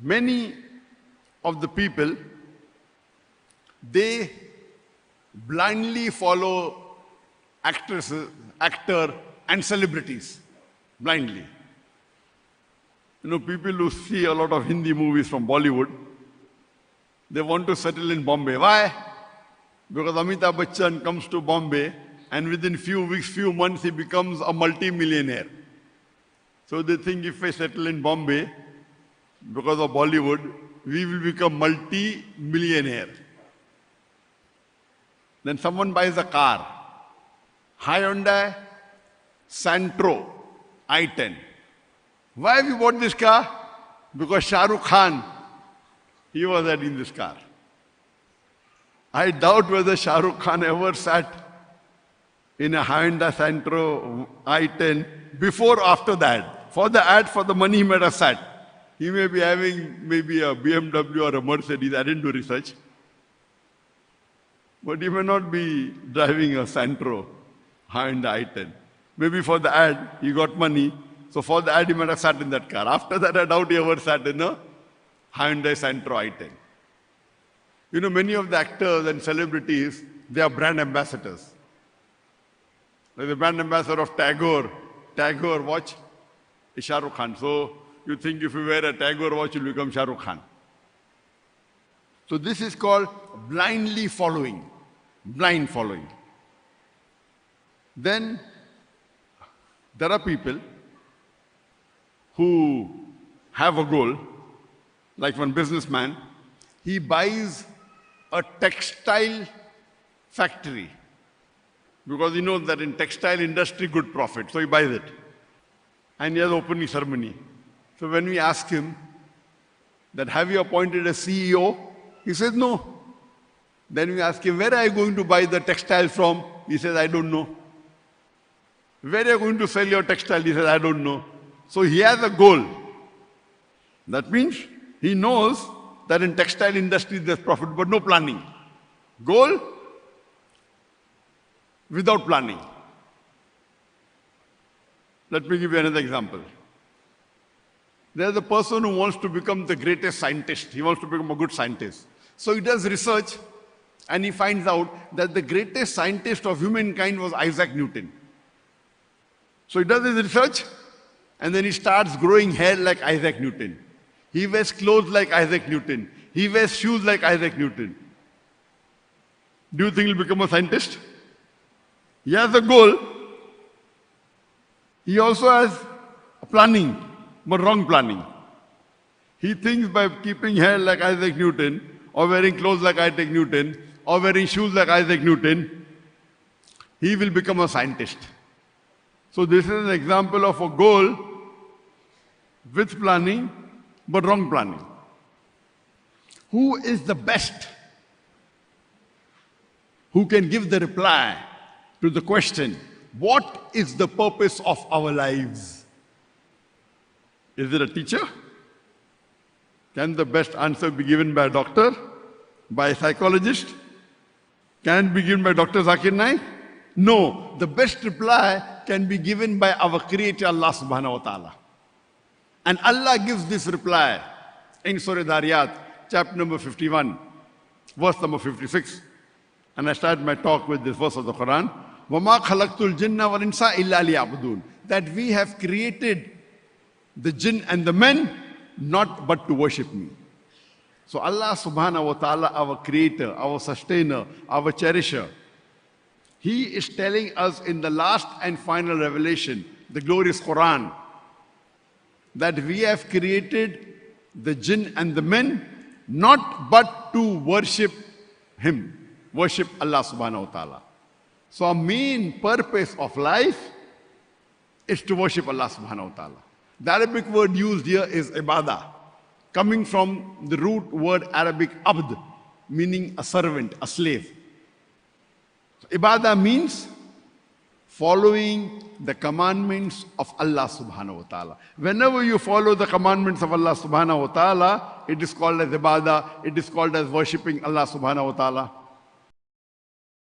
Many of the people, they blindly follow actor and celebrities, blindly. You know, people who see a lot of Hindi movies from Bollywood, they want to settle in Bombay. Why? Because Amitabh Bachchan comes to Bombay and within few weeks, few months, he becomes a multi-millionaire. So they think if I settle in Bombay, because of Bollywood, we will become multi-millionaire. Then someone buys a car, Hyundai Santro i10. Why have you bought this car? Because Shah Rukh Khan, he was in this car. I doubt whether Shah Rukh Khan ever sat in a Hyundai Santro i10 before or after the ad. For the ad, for the money, he might have sat. He may be having maybe a BMW or a Mercedes. I didn't do research. But he may not be driving a Santro Hyundai i10. Maybe for the ad, he got money. So for the ad, he might have sat in that car. After that, I doubt he ever sat in a Hyundai Santro i10. You know, many of the actors and celebrities, they are brand ambassadors. Like the brand ambassador of Tagore watch is Shah Rukh Khan. So you think if you wear a Tagore watch, you'll become Shah Rukh Khan. So this is called blindly following, blind following. Then there are people who have a goal, like one businessman, he buys a textile factory because he knows that in textile industry, good profit. So he buys it. And he has opening ceremony. So when we ask him that, have you appointed a CEO? He says, no. Then we ask him, where are you going to buy the textile from? He says, I don't know. Where are you going to sell your textile? He says, I don't know. So he has a goal. That means he knows that in textile industry there's profit, but no planning. Goal without planning. Let me give you another example. There's a person who wants to become the greatest scientist. He wants to become a good scientist. So he does research and he finds out that the greatest scientist of humankind was Isaac Newton. So he does his research and then he starts growing hair like Isaac Newton. He wears clothes like Isaac Newton. He wears shoes like Isaac Newton. Do you think he'll become a scientist? He has a goal. He also has a planning, but wrong planning. He thinks by keeping hair like Isaac Newton, or wearing clothes like Isaac Newton, or wearing shoes like Isaac Newton, he will become a scientist. So this is an example of a goal with planning, but wrong planning. Who is the best? Who can give the reply to the question, what is the purpose of our lives? Is it a teacher? Can the best answer be given by a doctor? By a psychologist? Can it be given by Dr. Zakir Naik? No. The best reply can be given by our Creator Allah subhanahu wa ta'ala. And Allah gives this reply in Surah Dhariyat, chapter number 51, verse number 56. And I start my talk with this verse of the Quran. وَمَا خَلَقْتُ الْجِنَّ وَالْإِنسَ إِلَّا لِيَعْبُدُونَ. That we have created the jinn and the men not but to worship me. So Allah subhanahu wa ta'ala, our creator, our sustainer, our cherisher, He is telling us in the last and final revelation, the glorious Quran, that we have created the jinn and the men not but to worship Him, worship Allah subhanahu wa ta'ala. So our main purpose of life is to worship Allah subhanahu wa ta'ala. The Arabic word used here is ibadah, coming from the root word Arabic abd, meaning a servant, a slave. So ibadah means following the commandments of Allah subhanahu wa ta'ala. Whenever you follow the commandments of Allah subhanahu wa ta'ala, it is called as ibadah, it is called as worshipping Allah subhanahu wa ta'ala.